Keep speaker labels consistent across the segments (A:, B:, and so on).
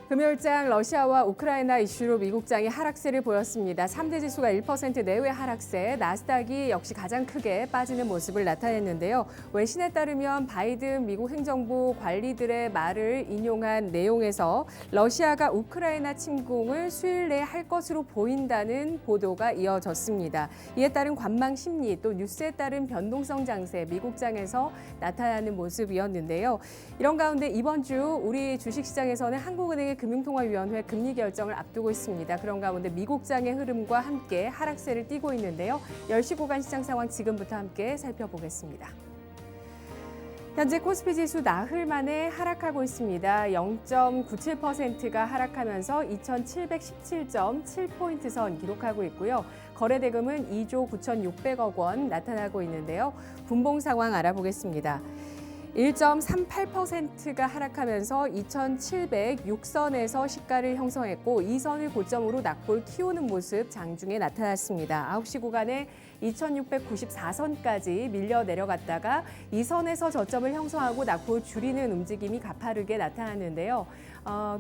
A: 금요일장 러시아와 우크라이나 이슈로 미국장이 하락세를 보였습니다. 3대 지수가 1% 내외 하락세, 나스닥이 역시 가장 크게 빠지는 모습을 나타냈는데요. 외신에 따르면 바이든 미국 행정부 관리들의 말을 인용한 내용에서 러시아가 우크라이나 침공을 수일 내에 할 것으로 보인다는 보도가 이어졌습니다. 이에 따른 관망 심리 또 뉴스에 따른 변동성 장세, 미국장에서 나타나는 모습이었는데요. 이런 가운데 이번 주 우리 주식시장에서는 한국은행의 금융통화위원회 금리 결정을 앞두고 있습니다. 그런 가운데 미국장의 흐름과 함께 하락세를 띠고 있는데요. 10시 구간 시장 상황 지금부터 함께 살펴보겠습니다. 현재 코스피 지수 나흘 만에 하락하고 있습니다. 0.97%가 하락하면서 2,717.7포인트 선 기록하고 있고요. 거래대금은 2조 9,600억 원 나타나고 있는데요. 분봉 상황 알아보겠습니다. 1.38%가 하락하면서 2,706선에서 시가를 형성했고 이 선을 고점으로 낙폭을 키우는 모습 장중에 나타났습니다. 9시 구간에 2,694선까지 밀려 내려갔다가 이 선에서 저점을 형성하고 낙폭을 줄이는 움직임이 가파르게 나타났는데요.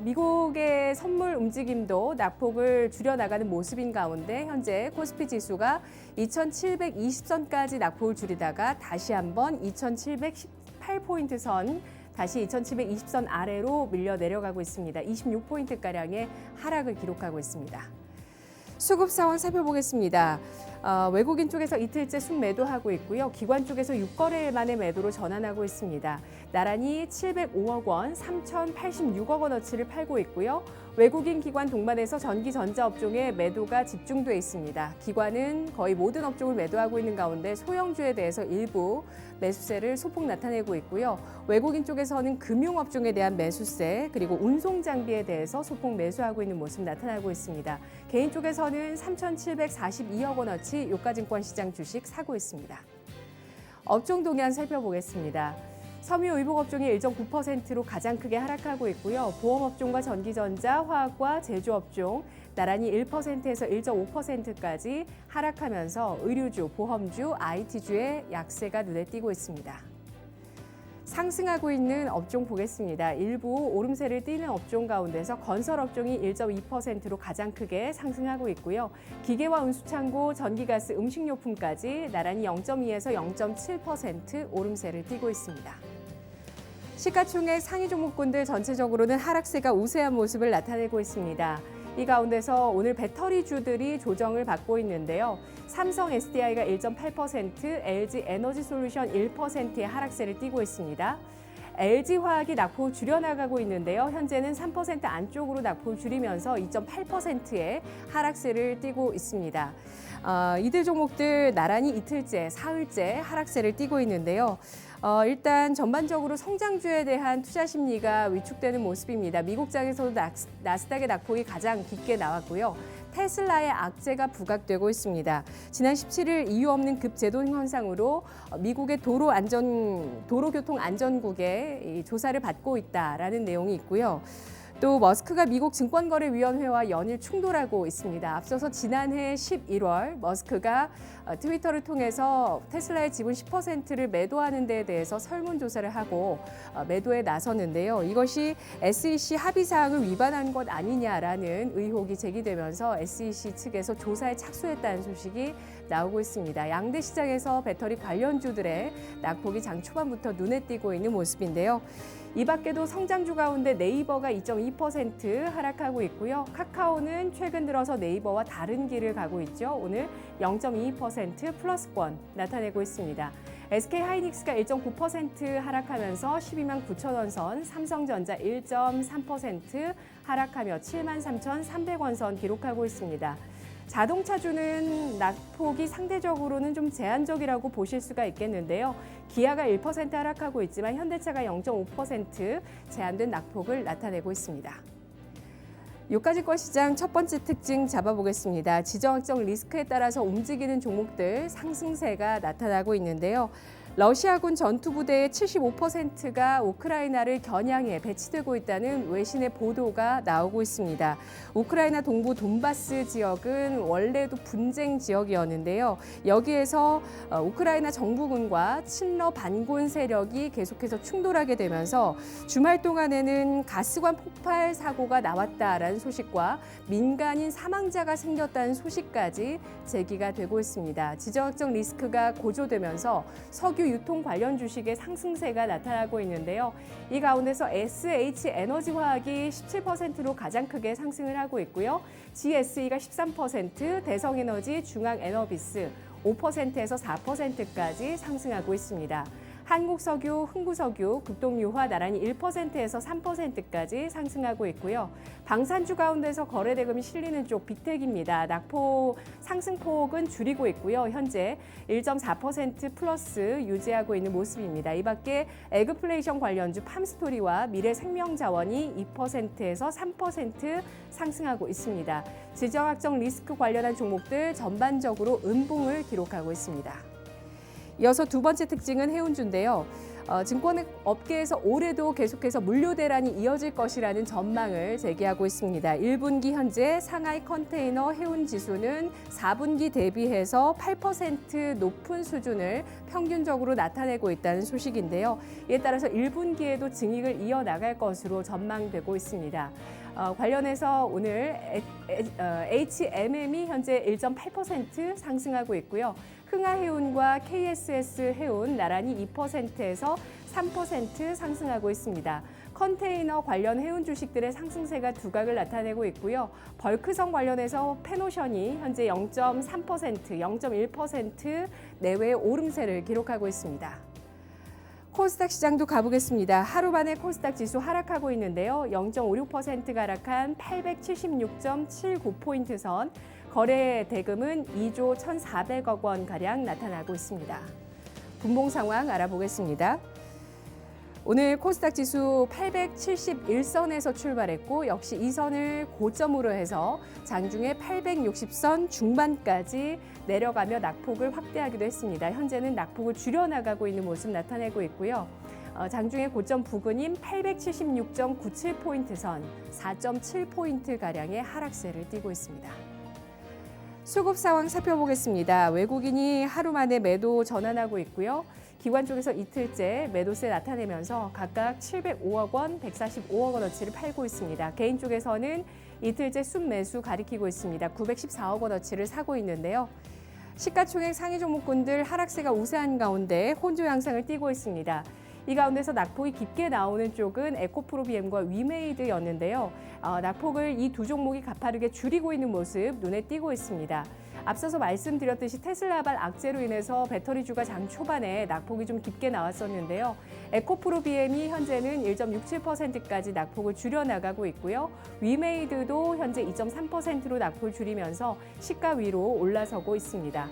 A: 미국의 선물 움직임도 낙폭을 줄여나가는 모습인 가운데 현재 코스피 지수가 2,720선까지 낙폭을 줄이다가 다시 한번 2,718포인트 선, 다시 2,720선 아래로 밀려 내려가고 있습니다. 26포인트가량의 하락을 기록하고 있습니다. 수급 상황 살펴보겠습니다. 외국인 쪽에서 이틀째 순매도하고 있고요. 기관 쪽에서 6거래일 만에 매도로 전환하고 있습니다. 나란히 705억 원, 3,086억 원어치를 팔고 있고요. 외국인 기관 동반해서 전기 전자 업종에 매도가 집중돼 있습니다. 기관은 거의 모든 업종을 매도하고 있는 가운데 소형주에 대해서 일부 매수세를 소폭 나타내고 있고요. 외국인 쪽에서는 금융업종에 대한 매수세 그리고 운송 장비에 대해서 소폭 매수하고 있는 모습 나타나고 있습니다. 개인 쪽에서는 3,742억 원어치 유가증권 시장 주식 사고 있습니다. 업종 동향 살펴보겠습니다. 섬유 의복업종이 1.9%로 가장 크게 하락하고 있고요. 보험업종과 전기전자, 화학과 제조업종 나란히 1%에서 1.5%까지 하락하면서 의류주, 보험주, IT주의 약세가 눈에 띄고 있습니다. 상승하고 있는 업종 보겠습니다. 일부 오름세를 띠는 업종 가운데서 건설업종이 1.2%로 가장 크게 상승하고 있고요. 기계와 운수창고, 전기가스, 음식료품까지 나란히 0.2에서 0.7% 오름세를 띠고 있습니다. 시가총액 상위 종목군들 전체적으로는 하락세가 우세한 모습을 나타내고 있습니다. 이 가운데서 오늘 배터리주들이 조정을 받고 있는데요. 삼성 SDI가 1.8%, LG 에너지솔루션 1%의 하락세를 띠고 있습니다. LG화학이 낙폭을 줄여나가고 있는데요. 현재는 3% 안쪽으로 낙폭을 줄이면서 2.8%의 하락세를 띠고 있습니다. 이들 종목들 나란히 이틀째, 사흘째 하락세를 띠고 있는데요. 일단 전반적으로 성장주에 대한 투자 심리가 위축되는 모습입니다. 미국장에서도 나스닥의 낙폭이 가장 깊게 나왔고요. 테슬라의 악재가 부각되고 있습니다. 지난 17일 이유 없는 급제동 현상으로 미국의 도로교통안전국에 조사를 받고 있다라는 내용이 있고요. 또 머스크가 미국 증권거래위원회와 연일 충돌하고 있습니다. 앞서서 지난해 11월 머스크가 트위터를 통해서 테슬라의 지분 10%를 매도하는 데에 대해서 설문조사를 하고 매도에 나섰는데요. 이것이 SEC 합의사항을 위반한 것 아니냐라는 의혹이 제기되면서 SEC 측에서 조사에 착수했다는 소식이 나오고 있습니다. 양대 시장에서 배터리 관련주들의 낙폭이 장 초반부터 눈에 띄고 있는 모습인데요. 이 밖에도 성장주 가운데 네이버가 2.2% 하락하고 있고요. 카카오는 최근 들어서 네이버와 다른 길을 가고 있죠. 오늘 0.22% 플러스권 나타내고 있습니다. SK하이닉스가 1.9% 하락하면서 12만 9천 원 선, 삼성전자 1.3% 하락하며 7만 3,300원 선 기록하고 있습니다. 자동차주는 낙폭이 상대적으로는 좀 제한적이라고 보실 수가 있겠는데요. 기아가 1% 하락하고 있지만 현대차가 0.5% 제한된 낙폭을 나타내고 있습니다. 유가증권 시장 첫 번째 특징 잡아보겠습니다. 지정학적 리스크에 따라서 움직이는 종목들 상승세가 나타나고 있는데요. 러시아군 전투부대의 75%가 우크라이나를 겨냥해 배치되고 있다는 외신의 보도가 나오고 있습니다. 우크라이나 동부 돈바스 지역은 원래도 분쟁 지역이었는데요. 여기에서 우크라이나 정부군과 친러 반군 세력이 계속해서 충돌하게 되면서 주말 동안에는 가스관 폭발 사고가 나왔다라는 소식과 민간인 사망자가 생겼다는 소식까지 제기가 되고 있습니다. 지정학적 리스크가 고조되면서 석유 유통 관련 주식의 상승세가 나타나고 있는데요. 이 가운데서 SH에너지화학이 17%로 가장 크게 상승을 하고 있고요. GSE가 13%, 대성에너지, 중앙에너비스 5%에서 4%까지 상승하고 있습니다. 한국석유, 흥구석유, 극동유화 나란히 1%에서 3%까지 상승하고 있고요. 방산주 가운데서 거래대금이 실리는 쪽 빅텍입니다. 낙폭 상승폭은 줄이고 있고요. 현재 1.4% 플러스 유지하고 있는 모습입니다. 이 밖에 에그플레이션 관련주 팜스토리와 미래생명자원이 2%에서 3% 상승하고 있습니다. 지정학적 리스크 관련한 종목들 전반적으로 음봉을 기록하고 있습니다. 이어서 두 번째 특징은 해운주인데요. 증권업계에서 올해도 계속해서 물류 대란이 이어질 것이라는 전망을 제기하고 있습니다. 1분기 현재 상하이 컨테이너 해운 지수는 4분기 대비해서 8% 높은 수준을 평균적으로 나타내고 있다는 소식인데요. 이에 따라서 1분기에도 증익을 이어나갈 것으로 전망되고 있습니다. 관련해서 오늘 HMM이 현재 1.8% 상승하고 있고요. 흥하해운과 KSS 해운 나란히 2%에서 3% 상승하고 있습니다. 컨테이너 관련 해운 주식들의 상승세가 두각을 나타내고 있고요. 벌크선 관련해서 페노션이 현재 0.3%, 0.1% 내외의 오름세를 기록하고 있습니다. 코스닥 시장도 가보겠습니다. 하루 만에 코스닥 지수 하락하고 있는데요. 0.56%가 하락한 876.79포인트 선, 거래 대금은 2조 1,400억 원가량 나타나고 있습니다. 분봉 상황 알아보겠습니다. 오늘 코스닥 지수 871선에서 출발했고 역시 이 선을 고점으로 해서 장중에 860선 중반까지 내려가며 낙폭을 확대하기도 했습니다. 현재는 낙폭을 줄여나가고 있는 모습 나타내고 있고요. 장중에 고점 부근인 876.97포인트 선 4.7포인트가량의 하락세를 띠고 있습니다. 수급 상황 살펴보겠습니다. 외국인이 하루 만에 매도 전환하고 있고요. 기관 쪽에서 이틀째 매도세 나타내면서 각각 705억 원, 145억 원어치를 팔고 있습니다. 개인 쪽에서는 이틀째 순매수 가리키고 있습니다. 914억 원어치를 사고 있는데요. 시가총액 상위 종목군들 하락세가 우세한 가운데 혼조 양상을 띠고 있습니다. 이 가운데서 낙폭이 깊게 나오는 쪽은 에코프로비엠과 위메이드였는데요. 낙폭을 이 두 종목이 가파르게 줄이고 있는 모습 눈에 띄고 있습니다. 앞서서 말씀드렸듯이 테슬라발 악재로 인해서 배터리주가 장 초반에 낙폭이 좀 깊게 나왔었는데요. 에코프로비엠이 현재는 1.67%까지 낙폭을 줄여나가고 있고요. 위메이드도 현재 2.3%로 낙폭을 줄이면서 시가 위로 올라서고 있습니다.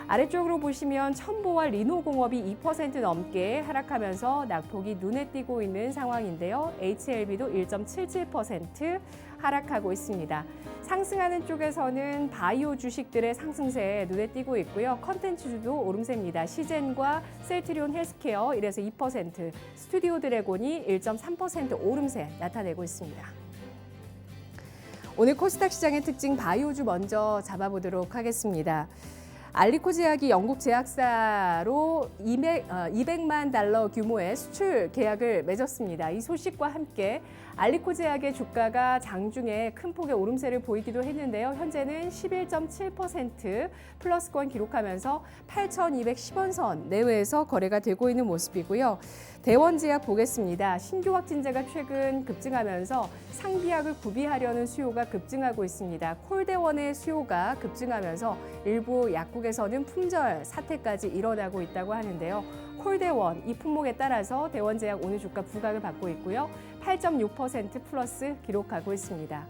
A: 아래쪽으로 보시면 첨보와 리노공업이 2% 넘게 하락하면서 낙폭이 눈에 띄고 있는 상황인데요. HLB도 1.77% 하락하고 있습니다. 상승하는 쪽에서는 바이오 주식들의 상승세 눈에 띄고 있고요. 컨텐츠주도 오름세입니다. 시젠과 셀트리온 헬스케어 1에서 2%, 스튜디오 드래곤이 1.3% 오름세 나타내고 있습니다. 오늘 코스닥 시장의 특징 바이오주 먼저 잡아보도록 하겠습니다. 알리코 제약이 영국 제약사로 200만 달러 규모의 수출 계약을 맺었습니다. 이 소식과 함께 알리코 제약의 주가가 장중에 큰 폭의 오름세를 보이기도 했는데요. 현재는 11.7% 플러스권 기록하면서 8,210원 선 내외에서 거래가 되고 있는 모습이고요. 대원제약 보겠습니다. 신규 확진자가 최근 급증하면서 상비약을 구비하려는 수요가 급증하고 있습니다. 콜대원의 수요가 급증하면서 일부 약국에서는 품절 사태까지 일어나고 있다고 하는데요. 콜대원 이 품목에 따라서 대원제약 오늘 주가 부각을 받고 있고요. 8.6% 플러스 기록하고 있습니다.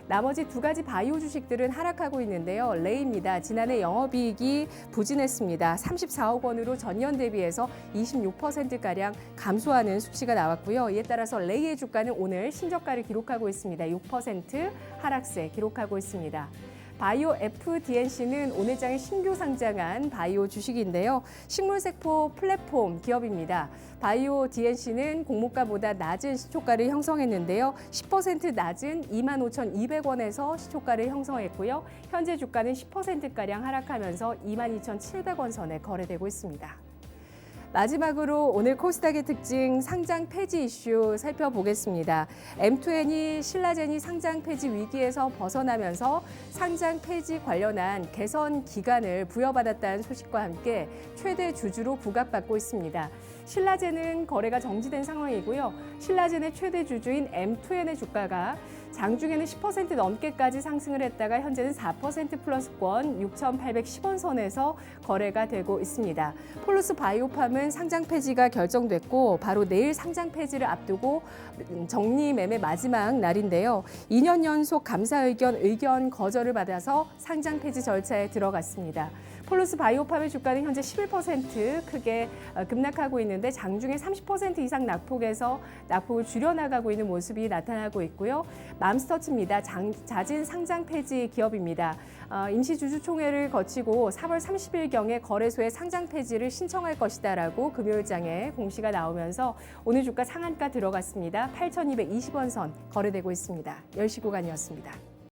A: 나머지 두 가지 바이오 주식들은 하락하고 있는데요. 레이입니다. 지난해 영업이익이 부진했습니다. 34억 원으로 전년 대비해서 26%가량 감소하는 수치가 나왔고요. 이에 따라서 레이의 주가는 오늘 신저가를 기록하고 있습니다. 6% 하락세 기록하고 있습니다. 바이오 FDNC는 오늘 장에 신규 상장한 바이오 주식인데요. 식물세포 플랫폼 기업입니다. 바이오 DNC는 공모가보다 낮은 시초가를 형성했는데요. 10% 낮은 25,200원에서 시초가를 형성했고요. 현재 주가는 10%가량 하락하면서 22,700원 선에 거래되고 있습니다. 마지막으로 오늘 코스닥의 특징 상장 폐지 이슈 살펴보겠습니다. M2N이 신라젠이 상장 폐지 위기에서 벗어나면서 상장 폐지 관련한 개선 기간을 부여받았다는 소식과 함께 최대 주주로 부각받고 있습니다. 신라젠은 거래가 정지된 상황이고요. 신라젠의 최대 주주인 M2N의 주가가 장중에는 10% 넘게까지 상승을 했다가 현재는 4% 플러스권 6,810원 선에서 거래가 되고 있습니다. 폴루스 바이오팜은 상장 폐지가 결정됐고 바로 내일 상장 폐지를 앞두고 정리 매매 마지막 날인데요. 2년 연속 감사 의견 거절을 받아서 상장 폐지 절차에 들어갔습니다. 폴루스 바이오팜의 주가는 현재 11% 크게 급락하고 있는데 장중에 30% 이상 낙폭에서 낙폭을 줄여나가고 있는 모습이 나타나고 있고요. 맘스터치입니다. 잦은 상장 폐지 기업입니다. 임시주주총회를 거치고 4월 30일경에 거래소에 상장 폐지를 신청할 것이다라고 금요일장에 공시가 나오면서 오늘 주가 상한가 들어갔습니다. 8,220원 선 거래되고 있습니다. 10시 구간이었습니다.